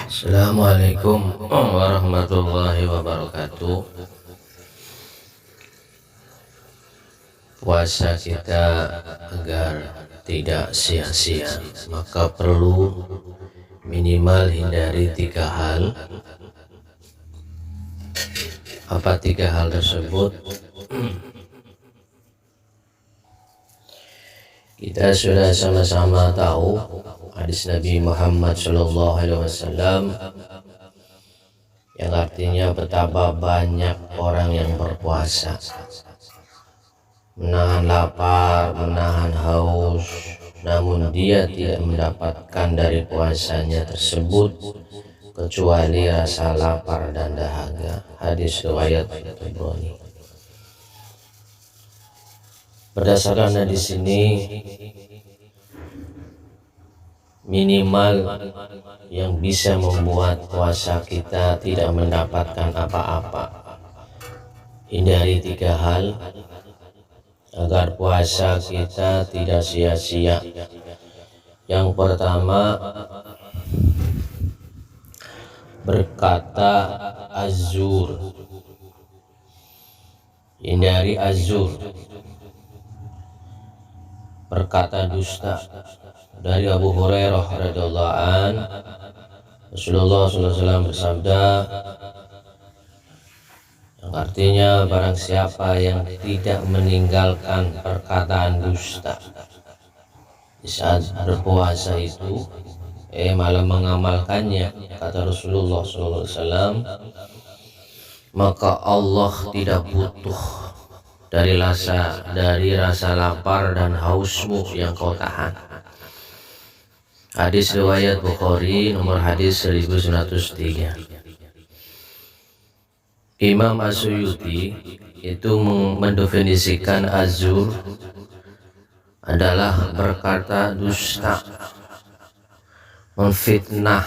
Assalamualaikum warahmatullahi wabarakatuh. Puasa kita agar tidak sia-sia, maka perlu minimal hindari 3 hal. Apa 3 hal tersebut? Kita sudah sama-sama tahu hadis Nabi Muhammad SAW yang artinya betapa banyak orang yang berpuasa, menahan lapar, menahan haus, namun dia tidak mendapatkan dari puasanya tersebut kecuali rasa lapar dan dahaga. Hadis riwayat Tabrani. Berdasarkan hadis ini, minimal yang bisa membuat puasa kita tidak mendapatkan apa-apa, hindari 3 hal agar puasa kita tidak sia-sia. Yang pertama, berkata azur. Hindari azur, berkata dusta. Dari Abu Hurairah radhiyallahu an, Rasulullah SAW bersabda, yang artinya barang siapa yang tidak meninggalkan perkataan dusta di saat berpuasa itu, malah mengamalkannya, kata Rasulullah SAW, maka Allah tidak butuh dari rasa lapar dan hausmu yang kau tahan. Hadis riwayat Bukhari, nomor hadis 1903. Imam As-Suyuti itu mendefinisikan azur adalah berkata dusta, memfitnah,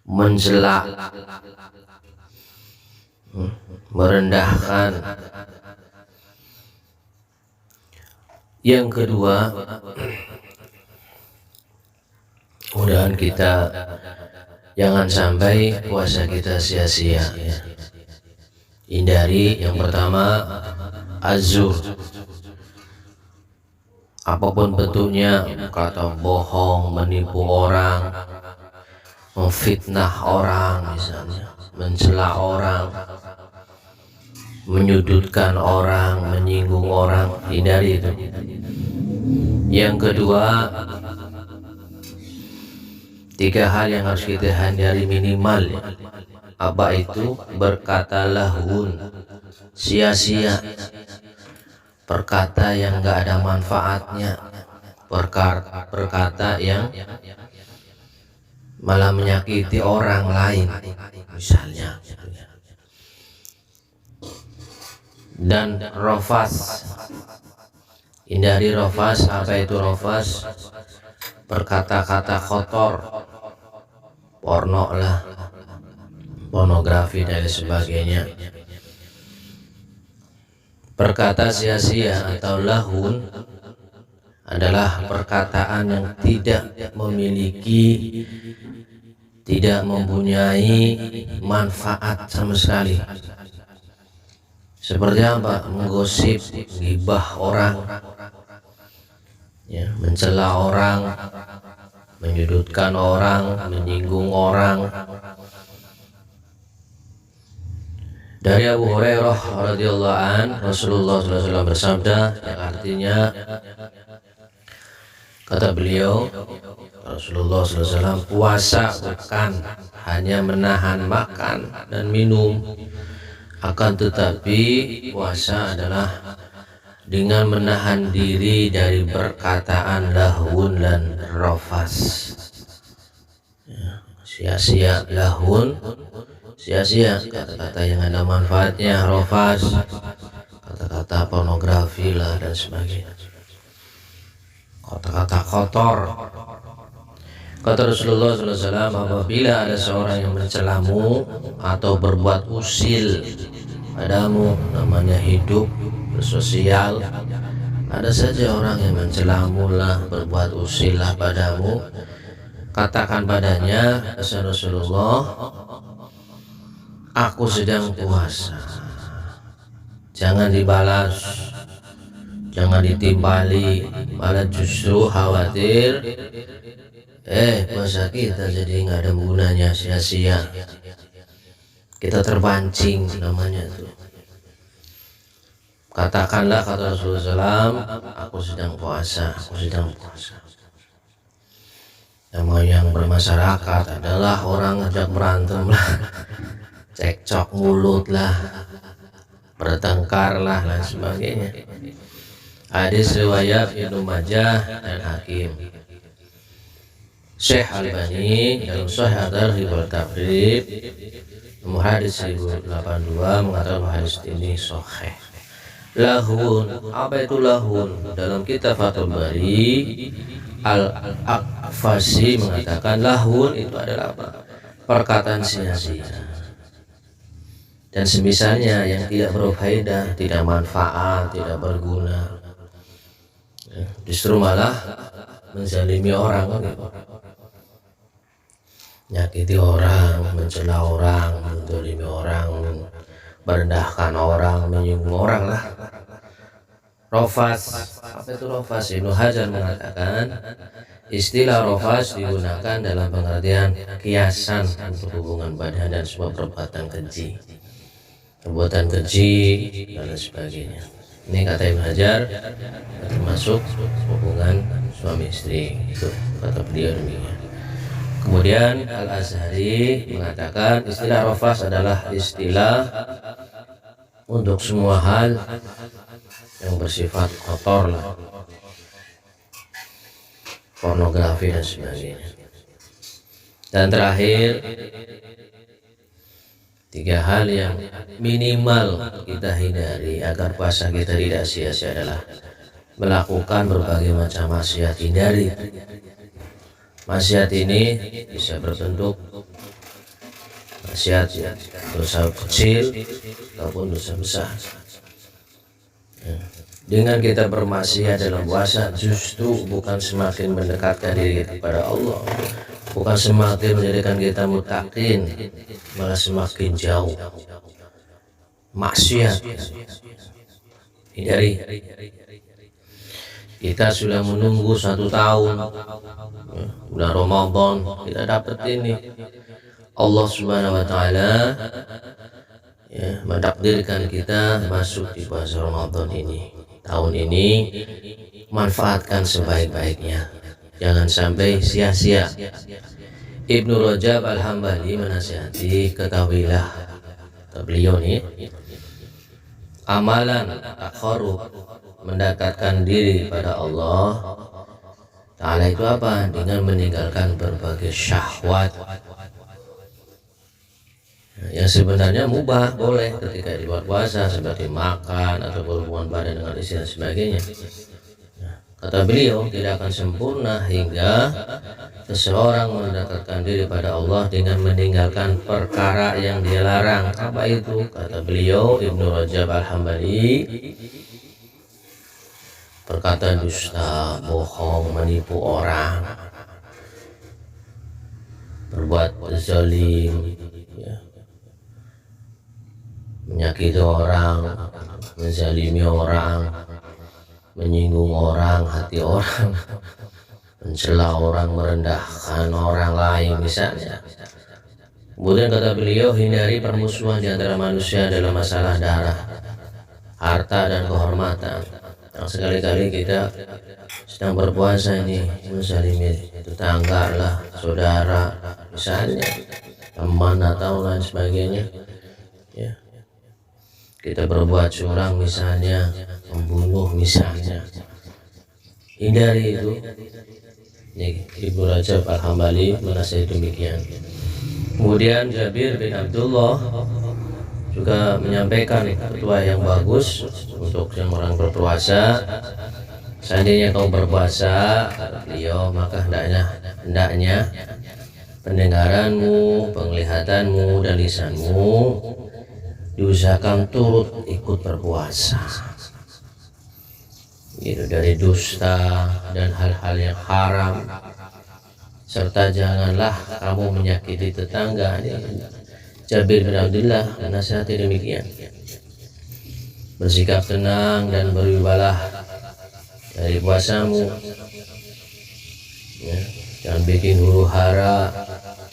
mencela, merendahkan. Yang kedua, mudah-mudahan kita jangan sampai puasa kita sia-sia. Hindari yang pertama azur, apapun bentuknya, kata bohong, menipu orang, memfitnah orang, misalnya mencela orang, menyudutkan orang, menyinggung orang. Hindari itu. Yang kedua, 3 hal yang harus kita hindari minimal. Apa itu? Berkata lahun, sia-sia, perkata yang gak ada manfaatnya, perkata yang malah menyakiti orang lain, misalnya. Dan rofas, hindari rofas. Apa itu rofas? Berkata-kata kotor, porno lah, pornografi dan sebagainya. Perkata sia-sia atau lahun adalah perkataan yang tidak mempunyai manfaat sama sekali. Seperti apa? Menggosip, ghibah orang, mencela orang, menyudutkan orang, menyinggung orang. Dari Abu Hurairah radhiyallahu an, Rasulullah SAW bersabda, yang artinya, kata beliau, Rasulullah SAW, puasa bukan hanya menahan makan dan minum, akan tetapi puasa adalah dengan menahan diri dari perkataan lahun dan rofas. Sia-sia, lahun, sia-sia, kata-kata yang ada manfaatnya, rofas, kata-kata pornografi lah dan sebagainya, kata-kata kotor. Kata Rasulullah SAW, apabila ada seorang yang mencelamu atau berbuat usil padamu, namanya hidup bersosial, ada saja orang yang mencelamu lah, berbuat usil lah padamu, Katakan padanya, Rasulullah, aku sedang puasa. Jangan dibalas, jangan ditimpali, malah justru khawatir puasa kita jadi nggak ada gunanya, sia-sia. Kita terpancing namanya tuh. Katakanlah, kata Rasulullah SAW, aku sedang puasa, aku sedang puasa. Yang bermasyarakat adalah orang ngajak berantem lah, cekcok mulut lah, bertengkar lah, dan sebagainya. Hadis riwayat Ibnu Majah dan Hakim. Syekh Albani dalam Sahih At-Targhib wa Tarhib nomor hadis 1082 mengatakan hadis ini sahih. Lahun, apa itu lahun? Dalam kitab Fathul Bari, Al-Aqfasi mengatakan lahun itu adalah apa? Perkataan sia-sia dan semisalnya yang tidak berfaedah, tidak manfaat, tidak berguna, justru malah menzalimi orang, nyakiti orang, mencela orang, menzalimi orang, merendahkan orang, menyinggung orang lah. Rofas, apa itu rofas? Ibnu Hajar mengatakan istilah rofas digunakan dalam pengertian kiasan untuk hubungan badan dan sebuah perbuatan keji, perbuatan keji dan sebagainya. Ini kata Ibnu Hajar termasuk hubungan suami istri, itu kata beliau demikian. Kemudian Al-Azhari mengatakan istilah rofas adalah istilah untuk semua hal yang bersifat kotor lah, pornografi dan sebagainya. Dan terakhir, 3 hal yang minimal kita hindari agar puasa kita tidak sia-sia adalah melakukan berbagai macam maksiat. Hindari maksiat ini bisa berbentuk maksiat dosa kecil ataupun dosa besar. Dengan kita bermaksiat dalam puasa justru bukan semakin mendekatkan diri kepada Allah, bukan semakin menjadikan kita muttaqin, malah semakin jauh. Maksiat hindari. Kita sudah menunggu 1 tahun bulan Ramadan, kita dapat ini. Allah Subhanahu wa Ta'ala mentakdirkan kita masuk di puasa Ramadan ini. Tahun ini manfaatkan sebaik-baiknya, jangan sampai sia-sia. Ibnu Rajab Al-Hambali menasihati, ketahuilah, beliau nih, amalan takharrub, mendekatkan diri pada Allah Ta'ala itu apa? Dengan meninggalkan berbagai syahwat yang sebenarnya mubah, boleh ketika di luar puasa, seperti makan atau berhubungan badan dengan istri dan sebagainya. Kata beliau, tidak akan sempurna hingga seseorang mendekatkan diri pada Allah dengan meninggalkan perkara yang dia larang. Apa itu? Kata beliau, Ibnu Rajab Al-Hambali, perkataan dusta, bohong, menipu orang, berbuat zalim, menyakiti orang, menzalimi orang, menyinggung orang, hati orang, mencela orang, merendahkan orang lain misalnya. Kemudian kata beliau, hindari permusuhan di antara manusia dalam masalah darah, harta dan kehormatan. Yang sekali-kali kita sedang berpuasa ini menzalimi tetangga lah, saudara misalnya, teman atau lain sebagainya, ya. Kita berbuat curang misalnya, membunuh misalnya, hindari itu. Ibnu Rajab Al-Hambali menasihati demikian. Kemudian Jabir bin Abdullah juga menyampaikan fatwa yang bagus untuk yang orang berpuasa. Seandainya kau berpuasa, kata beliau, maka hendaknya pendengaranmu, penglihatanmu, dan lisanmu diusahakan turut ikut berpuasa, gitu, dari dusta dan hal-hal yang haram, serta janganlah kamu menyakiti tetangga. Jabir bin Abdullah menasihati demikian. Bersikap tenang dan berwibalah dari puasamu, ya. Jangan bikin huru hara,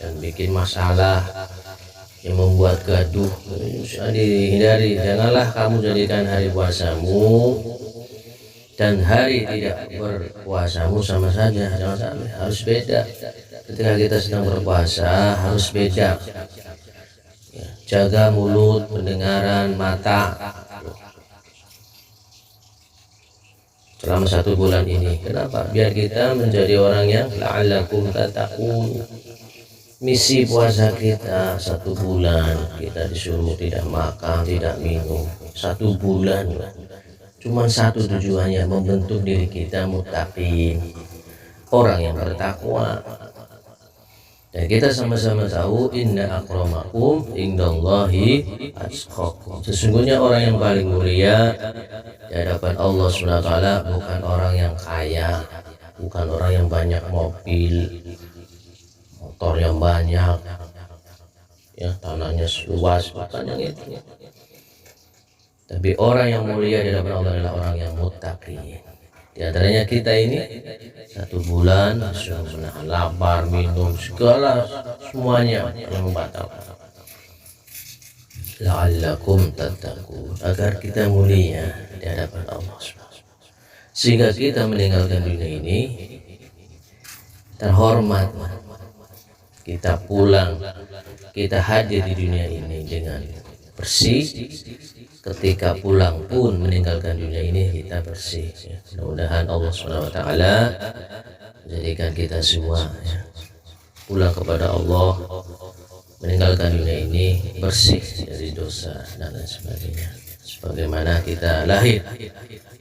jangan bikin masalah yang membuat gaduh. Dihindari. Janganlah kamu jadikan hari puasamu dan hari tidak berpuasamu sama saja. Jangan sampai, harus beda. Ketika kita sedang berpuasa harus beda, ya, jaga mulut, pendengaran, mata selama 1 bulan ini. Kenapa? Biar kita menjadi orang yang la'allakum tattaqun. Misi puasa kita 1 bulan, kita disuruh tidak makan, tidak minum 1 bulan. Cuman satu tujuannya, membentuk diri kita muttaqin, orang yang bertakwa. Dan kita sama-sama tahu inna akramakum indallahi atqakum. Sesungguhnya orang yang paling mulia di hadapan Allah SWT bukan orang yang kaya, bukan orang yang banyak mobil, motor yang banyak, ya, tanahnya luas, bukan yang itu. Tapi orang yang mulia di hadapan Allah adalah orang yang muttaqin. Di antaranya kita ini 1 bulan sudah menahan lapar, minum, segala semuanya yang membatalkan. La'allakum tattaqun, agar kita mulia di hadapan Allah, sehingga kita meninggalkan dunia ini terhormat. Kita pulang, kita hadir di dunia ini dengan bersih. Ketika pulang pun meninggalkan dunia ini kita bersih, ya. Mudah-mudahan Allah SWT menjadikan kita semua, ya, pulang kepada Allah, meninggalkan dunia ini bersih dari dosa dan lain sebagainya, sebagaimana kita lahir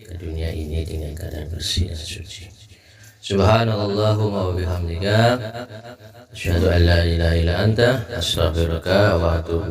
ke dunia ini dengan keadaan bersih dan suci. Subhanallahumma wa bihamdika asyhadu an la ilaha illa anta astaghfiruka wa atubu